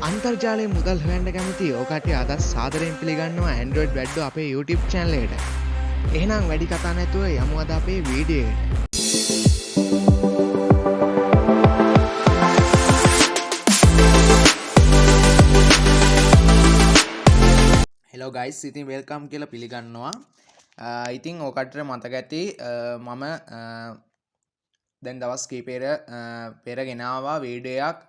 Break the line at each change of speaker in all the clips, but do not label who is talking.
අන්තර්ජාලයේ මුදල් හොයන්න කැමති ඕකට අදත් සාදරයෙන් පිළිගන්නවා Android Waddo අපේ YouTube channel එකට. එහෙනම් වැඩි කතා නැතුව යමු අද අපේ වීඩියෝ එකට. Hello guys, ඉතින් welcome කියලා පිළිගන්නවා. ඉතින් ඕකට මතක ඇති මම දැන් දවස් කීපයකට පෙර ගෙනාවා වීඩියෝ එකක්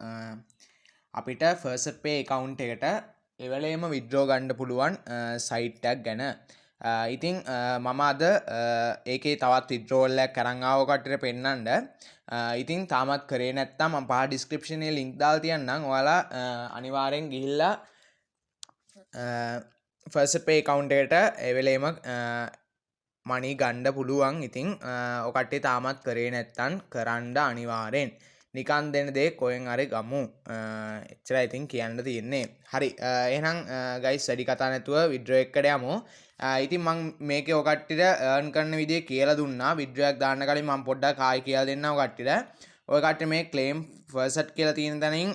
අපිට first pay account එකට එවලේම withdraw ගන්න පුළුවන් site එකක් ගැන. ඉතින් මම අද ඒකේ තවත් withdrawal එකක් අරන් ආව කට්ටියට පෙන්නන්න. ඉතින් තාමත් කරේ නැත්නම් මම පහ description එකේ link දාලා තියන්නම්. ඔයාලා අනිවාර්යෙන් ගිහිල්ලා first pay account එකට එවලේම money ගන්න පුළුවන්. ඉතින් ඔය කට්ටිය තාමත් කරේ නැත්නම් කරන්න අනිවාර්යෙන්. නිකන් දෙන දේ කොහෙන් හරි ගමු. එච්චරයි ඉතින් කියන්න තියෙන්නේ. හරි. එහෙනම් guys වැඩි කතා නැතුව withdraw එකට යමු. ඉතින් මම මේකේ ඔය කට්ටියට earn කරන විදිය කියලා දුන්නා. withdraw එකක් දාන්න කලින් මම පොඩ්ඩක් ආයි කියලා දෙන්නම් ඔය කට්ටියට. ඔය කට්ටිය මේ claim first කියලා තියෙන තැනින්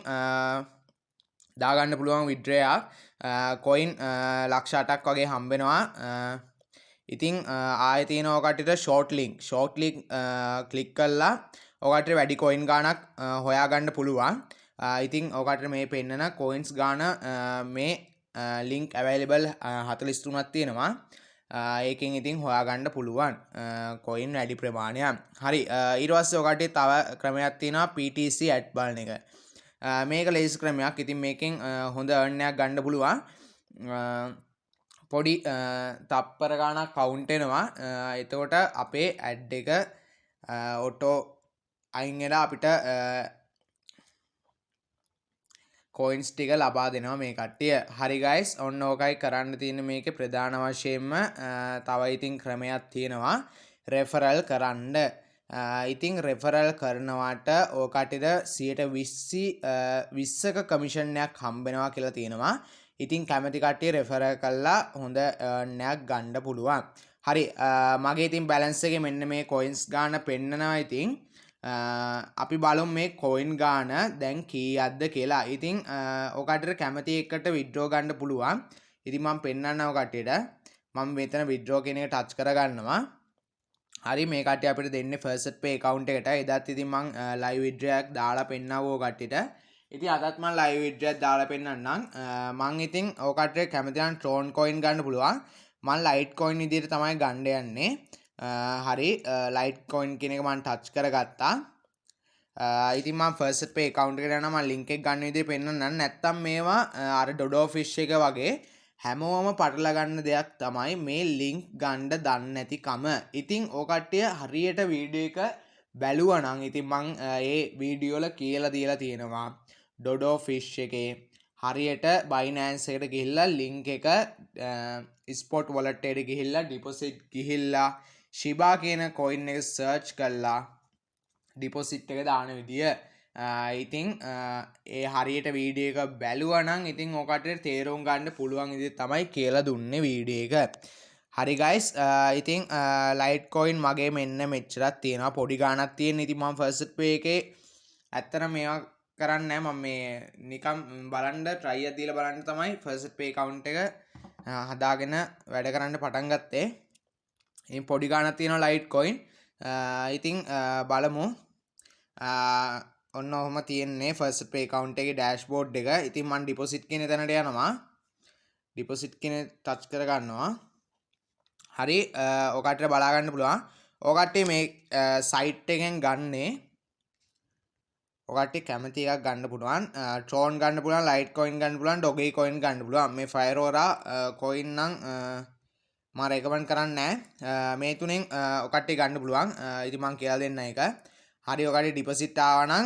දාගන්න පුළුවන් withdraw එකක්. coin ලක්ෂ 8ක් වගේ හම්බ වෙනවා. ඉතින් ආයෙ තියෙන ඔය කට්ටියට short link click කරලා ඔකට වැඩි කොයින් ගානක් හොයාගන්න පුළුවන්. ඉතින් ඔකට මේ පෙන්නන කොයින්ස් ගාන මේ ලින්ක් available 43ක් තියෙනවා. ඒකෙන් ඉතින් හොයාගන්න පුළුවන් කොයින් වැඩි ප්‍රමාණයක්. හරි. ඊට පස්සේ ඔකට තව ක්‍රමයක් තියෙනවා PTC at බලන එක. මේක ලේසි ක්‍රමයක්. ඉතින් මේකෙන් හොඳ earn එකක් ගන්න පුළුවන්. පොඩි තප්පර ගානක් කවුන්ට් වෙනවා. එතකොට අපේ ad එක ඔටෝ අයින් වෙලා අපිට coins ටික ලබා දෙනවා මේ කට්ටිය. හරි guys, ඔන්න ඕකයි කරන්න තියෙන්නේ මේකේ ප්‍රධාන වශයෙන්ම. තව ඉතින් ක්‍රමයක් තියෙනවා referral කරන්න. ඉතින් referral කරනවට ඕ කට්ටියට 20ක commission එකක් හම්බ වෙනවා කියලා තියෙනවා. ඉතින් කැමති කට්ටිය referral කරලා හොඳ earn එකක් ගන්න පුළුවන්. හරි. මගේ ඉතින් balance එකේ මෙන්න මේ coins ගාන පෙන්නනවා. ඉතින් අපි බලමු මේ coin ගාන දැන් කීයක්ද කියලා. ඉතින් ඔකට කැමති එකට withdraw ගන්න පුළුවන්. ඉතින් මම පෙන්නන්නම් ඔය කට්ටියට. මම මෙතන withdraw කියන එක touch කරගන්නවා. හරි. මේ කට්ටිය අපිට දෙන්නේ first pay account එකට. එදත් ඉතින් මම live withdraw එකක් දාලා පෙන්නව ඔය කට්ටියට. ඉතින් අදත් මම live withdraw එකක් දාලා පෙන්නන්නම්. මම ඉතින් ඔය කට්ටිය කැමති නම් tron coin ගන්න පුළුවන්. මම light coin විදිහට තමයි ගන්න යන්නේ. හරි. light coin කියන එක මම touch කරගත්තා. ඉතින් මම first pay account එකට යනවා. මම link එක ගන්න විදිහ පෙන්නන්නම්. නැත්තම් මේවා අර dodo fish එක වගේ හැමෝම පටලවා ගන්න දෙයක් තමයි මේ link ගන්න දන්නේ නැතිකම. ඉතින් ඔය කට්ටිය හරියට වීඩියෝ එක බැලුවා නම් ඉතින් මම ඒ වීඩියෝ වල කියලා දීලා තියෙනවා. dodo fish එකේ හරියට Binance එකට ගිහිල්ලා link එක spot wallet එකට ගිහිල්ලා deposit ගිහිල්ලා Shiba කියන coin එක search කරලා deposit එක දාන විදිය. ඉතින් ඒ හරියට වීඩියෝ එක බැලුවා නම් ඉතින් ඔකට තේරුම් ගන්න පුළුවන් විදිහ තමයි කියලා දුන්නේ වීඩියෝ එක. හරි guys, ඉතින් Litecoin මගේ මෙන්න මෙච්චරක් තියෙනවා. පොඩි ගාණක් තියෙන. ඉතින් මම first pay එකේ ඇත්තට මේවා කරන්නේ නැහැ. මම මේ නිකම් බලන්න try එක දීලා බලන්න තමයි first pay account එක හදාගෙන වැඩ කරන්න පටන් ගත්තේ. ඉතින් පොඩි ගාණක් තියෙනවා Litecoin. ඉතින් බලමු. ඔන්න ඔහොම තියෙන්නේ first pay account එකේ dashboard එක. ඉතින් මම deposit කියන තැනට යනවා. deposit කියන touch කර ගන්නවා. හරි. ඔකට බලා ගන්න පුළුවන්. ඔකට මේ site එකෙන් ගන්නේ ඔකට කැමති එකක් ගන්න පුළුවන්. tron ගන්න පුළුවන්, Litecoin ගන්න පුළුවන්, Dogecoin ගන්න පුළුවන්. මේ Fiora coin නම් මම recommend කරන්නේ නැහැ. මේ තුනෙන් ඔකට ගන්න පුළුවන්. ඉතින් මම කියලා දෙන්න එක. හරි. ඔකට deposit ආවා නම්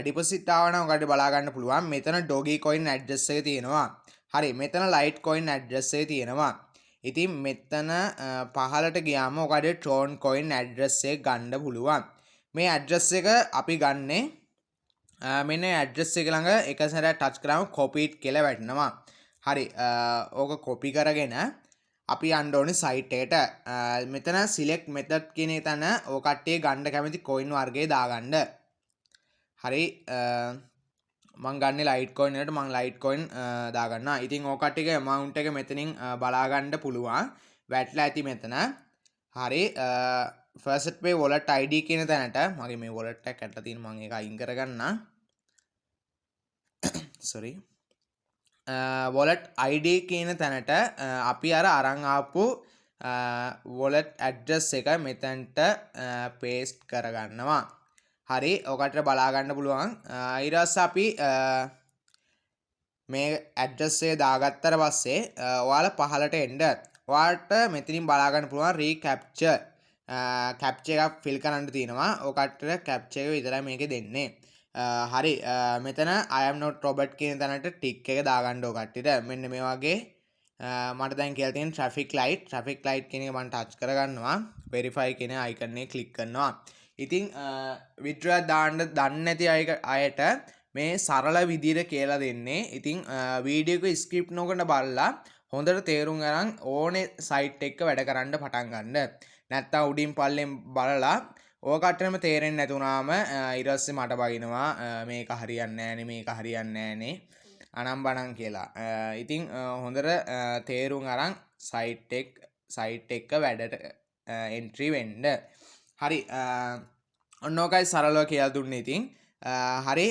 deposit ආවා නම් ඔකට බලා ගන්න පුළුවන්. මෙතන Dogecoin address එක තියෙනවා. හරි. මෙතන Litecoin address එක තියෙනවා. ඉතින් මෙතන පහලට ගියාම ඔකට tron coin address එක ගන්න පුළුවන්. මේ address එක අපි ගන්නේ මෙන්න address එක ළඟ එක සැරයක් touch කරාම copy කියලා වැටෙනවා. හරි. ඕක copy කරගෙන අපි යන්න ඕනේ site එකට. මෙතන select method කියන තැන ඔය කට්ටිය ගන්න කැමති coin වර්ගය දාගන්න. හරි. මං ගන්න ලයිට්කොයින් එකට මං ලයිට්කොයින් දාගන්න. ඉතින් ඕකට්ටික amount එක මෙතනින් බලා ගන්න පුළුවන්. වැටලා ඇති මෙතන. හරි first pay wallet ID කියන තැනට මගේ මේ wallet එක කැඩලා තියෙන මම ඒක අයින් කරගන්න. sorry. wallet ID කියන තැනට අපි අර අරන් ආපු wallet address එක මෙතනට paste කරගන්නවා. හරි ඔකට බලා ගන්න පුළුවන්. ඊට පස්සේ අපි මේ ඇඩ්‍රස් එක දාගත්තට පස්සේ ඔයාලා පහලට එන්න ඔයාලට මෙතනින් බලා ගන්න පුළුවන් රීකැප්චර් කැප්චර් එකක් ෆිල් කරන්න තියෙනවා. ඔකට කැප්චර් එක විතරයි මේකේ දෙන්නේ. හරි මෙතන I am not robot කියන තැනට ටික් එක දාගන්න ඕක කට්ටියට. මෙන්න මේ වගේ මට දැන් කියලා තියෙන traffic light කියන එක මම ටච් කරගන්නවා. verify කියන icon එක ක්ලික් කරනවා. ඉතින් withdraw දාන්න දන්නේ නැති අයට මේ සරල විදිහට කියලා දෙන්නේ. ඉතින් වීඩියෝ එක ස්ක්‍රිප්ට් නොකරන බලලා හොඳට තේරුම් අරන් ඕනේ සයිට් එක වැඩ කරන්න පටන් ගන්න. නැත්තම් උඩින් පල්ලෙන් බලලා ඕකටම තේරෙන්නේ නැතුණාම ඊට පස්සේ මට බගිනවා මේක හරියන්නේ නැහනේ මේක හරියන්නේ නැහනේ අනම්බනම් කියලා. ඉතින් හොඳට තේරුම් අරන් සයිට් එක වැඩට එන්ට්‍රි වෙන්න. හරි ඔන්න ඕකයි සරලව කියලා දුන්නේ. ඉතින් හරි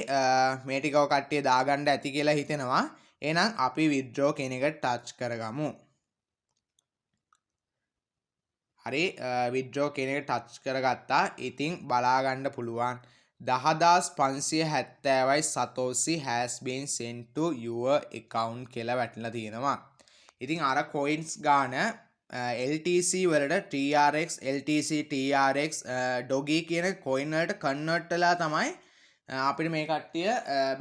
මේ ටික ඔය කට්ටිය දාගන්න ඇති කියලා හිතෙනවා. එහෙනම් අපි withdraw කියන එක ටච් කරගමු. හරි withdraw කියන එක ටච් කරගත්තා. ඉතින් බලා ගන්න පුළුවන් 10570යි satoshi has been sent to your account කියලා වැටලා තියෙනවා. ඉතින් අර coins ගාන LTC වලට TRX LTC TRX doggy කියන coin වලට convert වෙලා තමයි අපිට මේ කට්ටිය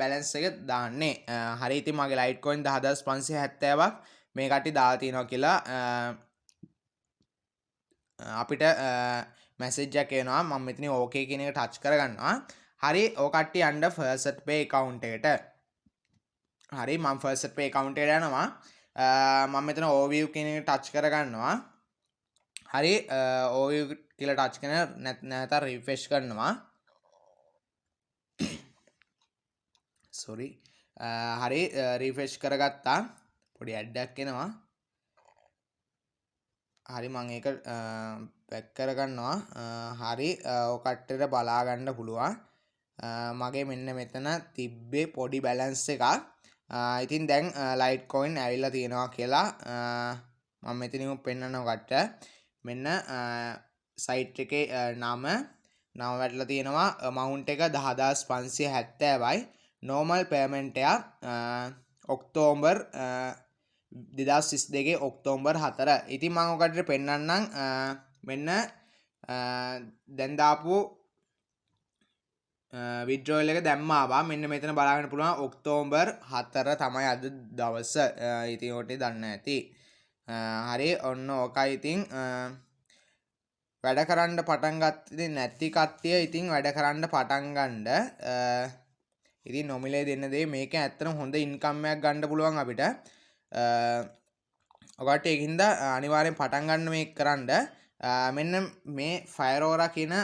balance එක දාන්නේ. හරි ඉතින් මගේ Litecoin 10570ක් මේ කට්ටිය දාලා තියෙනවා කියලා අපිට message එකක් එනවා. මම මෙතන okay කියන එක touch කරගන්නවා. හරි ඔය කට්ටිය යන්න first pay account එකට. හරි මම first pay account එකට යනවා. මම මෙතන overview කියන එක touch කරගන්නවා. හරි overview කියලා touch කරන නැත්නම් refresh කරනවා. sorry හරි refresh කරගත්තා. පොඩි ad එකක් එනවා. හරි මම ඒක back කරගන්නවා. හරි ඔය කට්ටියට බලා ගන්න පුළුවන්. මගේ මෙන්න මෙතන තිබ්බේ පොඩි balance එකක්. ඉතින් දැන් Litecoin ඇවිල්ලා තියෙනවා කියලා මම මෙතනින් පෙන්නනවා කට්ට. මෙන්න site එකේ නම වැටලා තියෙනවා. amount එක 10570යි. normal payment එක ඔක්තෝබර් 2022 ඔක්තෝබර් 4. ඉතින් මම ඔකට පෙන්නන්නම් මෙන්න දැන් දාපු withdrawal එක දැම්මාවා. මෙන්න මෙතන බලන්න පුළුවන් ඔක්තෝබර් 4 තමයි අද දවස. ඉතින් ඔටේ දන්න ඇති. හරි ඔන්න ඕකයි. ඉතින් වැඩ කරන්න පටන් ගත්තේ නැති කට්ටිය ඉතින් වැඩ කරන්න පටන් ගන්න. ඉතින් නොමිලේ දෙන්න දේ මේක ඇත්තටම හොඳ ඉන්කම් එකක් ගන්න පුළුවන් අපිට. ඔකට ඒකින්ද අනිවාර්යෙන් පටන් ගන්න මේක කරන්න. මෙන්න මේ ෆයරෝරා කියන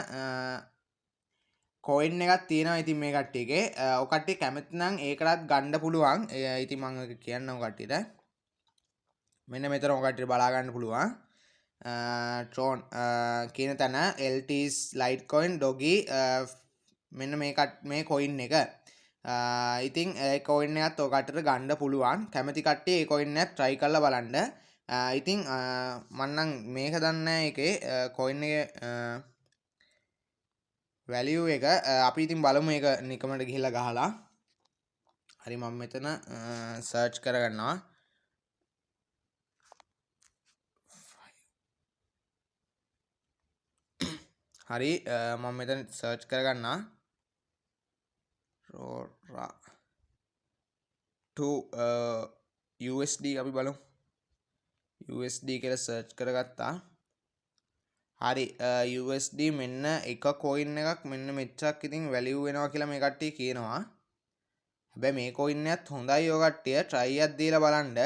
coin එකක් තියෙනවා. ඉතින් මේ කට්ටියගේ ඔය කට්ටිය කැමති නම් ඒකටත් ගන්න පුළුවන්. ඉතින් මම කියන්නම් ඔය කට්ටියට. මෙන්න මෙතන ඔය කට්ටියට බලා ගන්න පුළුවන්. tron කියන තැන LT's Litecoin doggy මෙන්න මේ coin එක. ඉතින් ඒ coin එකත් ඔය කට්ටියට ගන්න පුළුවන්. කැමති කට්ටිය ඒ coin එක try කරලා බලන්න. ඉතින් මම නම් මේක දන්නේ නැහැ ඒකේ coin එකේ value එක අපි ඉතින් බලමු ඒක නිකමට ගිහිල්ලා ගහලා. හරි මම මෙතන search කරගන්නවා. හරි මම මෙතන search කරගන්නවා. rora to USD අපි බලමු. USD කියලා search කරගත්තා. හරි USD මෙන්න එක coin එකක් මෙන්න මෙච්චරක් ඉතින් value වෙනවා කියලා මේ කට්ටිය කියනවා. හැබැයි මේ coin එකත් හොඳයි. ඔය කට්ටිය try එකක් දීලා බලන්න.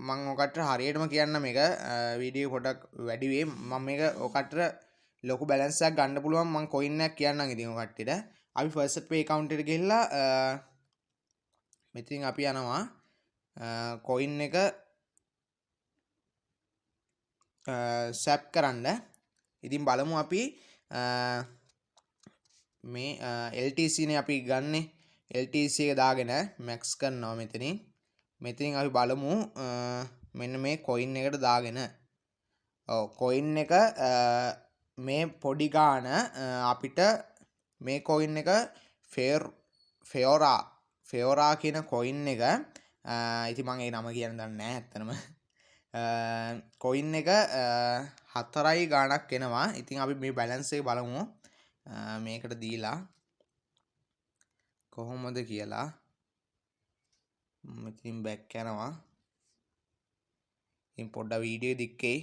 මම ඔකට හරියටම කියන්න මේක වීඩියෝ පොඩක් වැඩි වෙයි. මම මේක ඔකට ලොකු බැලන්ස් එකක් ගන්න පුළුවන් මම coin එකක් කියන්නම් ඉතින් ඔය කට්ටියට. අපි ෆර්ස්ට් පේ account එකට ගිහිල්ලා මෙතනින් අපි යනවා coin එක swap කරන්න. ඉතින් බලමු අපි මේ LTC නේ අපි ගන්නෙ. LTC එක දාගෙන max කරනවා මෙතනින්. මෙතනින් අපි බලමු මෙන්න මේ coin එකට දාගෙන. ඔව් coin එක මේ පොඩි ගාන අපිට මේ coin එක Feora කියන coin එක ඉතින් මම ඒ නම කියන්න දන්නේ නැහැ ඇත්තටම. coin එක 4යි ගාණක් එනවා. ඉතින් අපි මේ balance එක බලමු. මේකට දීලා කොහොමද කියලා. මෙතනින් back යනවා. ඉතින් පොඩ්ඩක් වීඩියෝ දික්කේ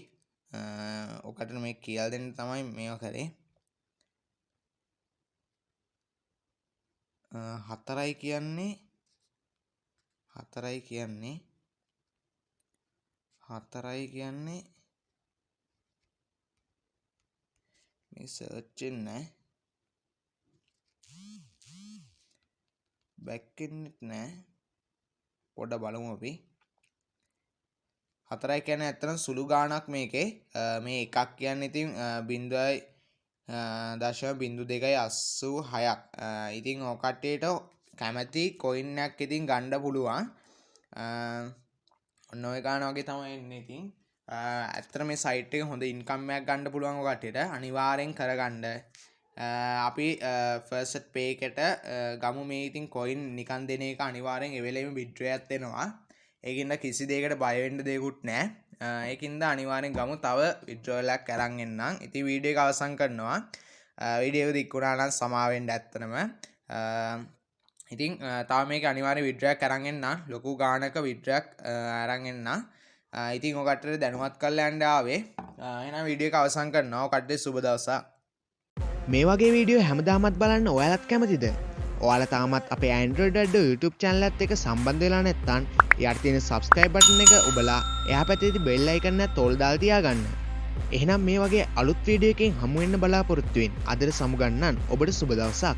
ඔකට මේ කියලා දෙන්න තමයි මේවා කරේ. 4යි කියන්නේ මේ search වෙන්නේ back එන්නේ නැහැ. පොඩ්ඩක් බලමු අපි. 4යි කියන්නේ ඇත්තටම සුළු ගාණක් මේකේ. මේ එකක් කියන්නේ ඉතින් 0.0286ක්. ඉතින් ඔය කට්ටියට කැමැති coin එකක් ඉතින් ගන්න පුළුවන්. ඔන්න ඔය ගාන වගේ තමයි එන්නේ. ඉතින් ඇත්තට මේ site එක හොඳ income එකක් ගන්න පුළුවන් ඔය කට්ටියට. අනිවාර්යෙන් කරගන්න. අපි first pay එකට ගමු මේ ඉතින් coin නිකන් දෙන එක අනිවාර්යෙන් ඒ වෙලෙම withdraw එකක් දෙනවා. ඒකින්ද කිසි දෙයකට බය වෙන්න දෙයක්වත් නැහැ. ඒකින්ද අනිවාර්යෙන් ගමු තව withdrawal එකක් අරන් එන්නම්. ඉතින් වීඩියෝ එක අවසන් කරනවා. වීඩියෝ එක දික් වුණා නම් සමාව වෙන්න ඇත්තනම. ඉතින් තව මේක අනිවාර්යෙන් withdraw එකක් අරන් එන්නම්. ලොකු ගාණක withdraw එකක් අරන් එන්නම්. ඉතින් ඔය කට්ටියට දැනුවත් කරලා යන්න ආවේ. එහෙනම් වීඩියෝ එක අවසන් කරනවා. ඔය කට්ටියට සුබ දවසක්.
මේ වගේ වීඩියෝ හැමදාමත් බලන්න ඔයාලත් කැමතිද? ඔයාලා තාමත් අපේ Android Waddo YouTube channel එකත් එක්ක සම්බන්ධ වෙලා නැත්නම් යට තියෙන subscribe button එක ඔබලා එහා පැත්තේ තියෙන bell icon එක තෝල් දාලා තියාගන්න. එහෙනම් මේ වගේ අලුත් වීඩියෝ එකකින් හමු වෙන්න බලාපොරොත්තු වෙන්න. අදට සමු ගන්නන් ඔබට සුබ දවසක්.